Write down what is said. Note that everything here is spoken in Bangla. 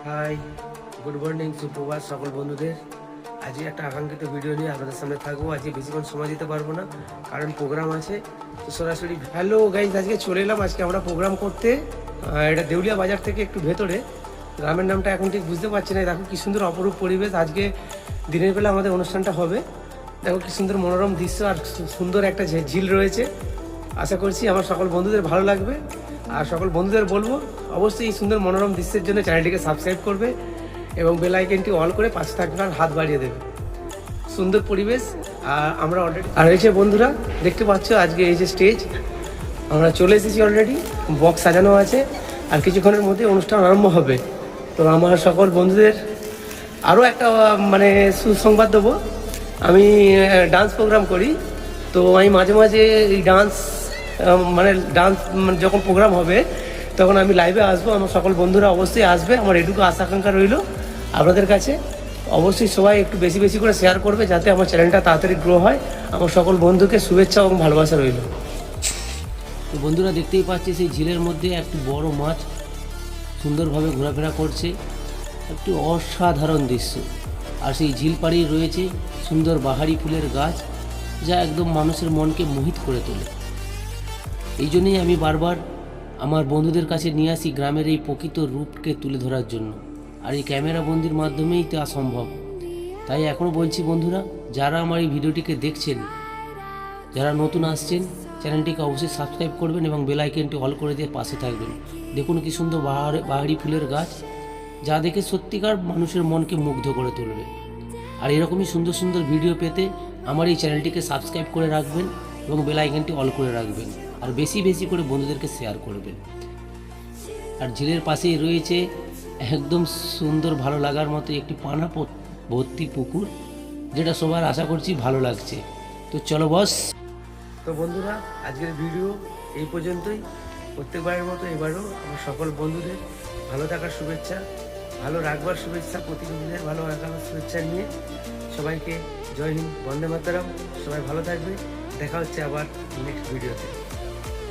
হাই, গুড মর্নিং, সুপ্রভাত সকল বন্ধুদের। আজকে একটা আকাঙ্ক্ষিত ভিডিও নিয়ে আপনাদের সামনে থাকবো। আজকে বেশিক্ষণ সময় দিতে পারবো না, কারণ প্রোগ্রাম আছে। তো সরাসরি হ্যালো গাইজ, আজকে চলে এলাম আজকে আমরা প্রোগ্রাম করতে। এটা দেউলিয়া বাজার থেকে একটু ভেতরে, গ্রামের নামটা এখন ঠিক বুঝতে পারছি না। দেখো কি সুন্দর অপরূপ পরিবেশ। আজকে দিনের বেলা আমাদের অনুষ্ঠানটা হবে। দেখো কি সুন্দর মনোরম দৃশ্য, আর সুন্দর একটা ঝিল রয়েছে। আশা করছি আমার সকল বন্ধুদের ভালো লাগবে। আর সকল বন্ধুদের বলবো অবশ্যই এই সুন্দর মনোরম দৃশ্যের জন্য চ্যানেলটিকে সাবস্ক্রাইব করবে এবং বেল আইকনটি অল করে পাশে থাকবার হাত বাড়িয়ে দেবে। সুন্দর পরিবেশ। আর আমরা অলরেডি এই যে বন্ধুরা দেখতে পাচ্ছ, আজকে এই যে স্টেজ আমরা চলে এসেছি অলরেডি। বক্স সাজানো আছে, আর কিছুক্ষণের মধ্যে অনুষ্ঠান আরম্ভ হবে। তো আমার সকল বন্ধুদের আরও একটা মানে সুসংবাদ দেবো। আমি ডান্স প্রোগ্রাম করি, তো আমি মাঝে মাঝে এই ডান্স যখন প্রোগ্রাম হবে তখন আমি লাইভে আসবো। আমার সকল বন্ধুরা অবশ্যই আসবে, আমার এটুকু আশা আকাঙ্ক্ষা রইল আপনাদের কাছে। অবশ্যই সবাই একটু বেশি বেশি করে শেয়ার করবে, যাতে আমার চ্যানেলটা তাড়াতাড়ি গ্রো হয়। আমার সকল বন্ধুকে শুভেচ্ছা এবং ভালোবাসা রইল। তো বন্ধুরা দেখতেই পাচ্ছি, সেই ঝিলের মধ্যে একটি বড় মাছ সুন্দরভাবে ঘোরাফেরা করছে। একটি অসাধারণ দৃশ্য। আর সেই ঝিল পাড়েই রয়েছে সুন্দর বাহারি ফুলের গাছ, যা একদম মানুষের মনকে মোহিত করে তোলে। এই জন্যই আমি বারবার আমার বন্ধুদের কাছে নিয়ে আসি গ্রামের এই প্রকৃত রূপকে তুলে ধরার জন্য। আর এই ক্যামেরা বন্দির মাধ্যমেই তা সম্ভব। তাই এখনও বলছি বন্ধুরা, যারা আমার এই ভিডিওটিকে দেখছেন, যারা নতুন আসছেন, চ্যানেলটিকে অবশ্যই সাবস্ক্রাইব করবেন এবং বেল আইকনটি অল করে দিয়ে পাশে থাকবেন। দেখুন কি সুন্দর বাহারি ফুলের গাছ, যা দেখে সত্যিকার মানুষের মনকে মুগ্ধ করে তুলবে। আর এরকমই সুন্দর সুন্দর ভিডিও পেতে আমার এই চ্যানেলটিকে সাবস্ক্রাইব করে রাখবেন এবং বেল আইকনটি অল করে রাখবেন। আর বেশি বেশি করে বন্ধুদেরকে শেয়ার করবেন। আর ঝিলের পাশেই রয়েছে একদম সুন্দর ভালো লাগার মতো একটি পানা ভর্তি পুকুর, যেটা সবার আশা করছি ভালো লাগছে। তো চলো বস। তো বন্ধুরা, আজকের ভিডিও এই পর্যন্তই। প্রত্যেকবারের মতো এবারও আমার সকল বন্ধুদের ভালো থাকার শুভেচ্ছা, ভালো রাখবার শুভেচ্ছা, প্রতিযোগীদের ভালো রাখার শুভেচ্ছা নিয়ে সবাইকে জয় হিন্দ, বন্দে মাতরম। সবাই ভালো থাকবে। দেখা হচ্ছে আবার নেক্সট ভিডিওতে।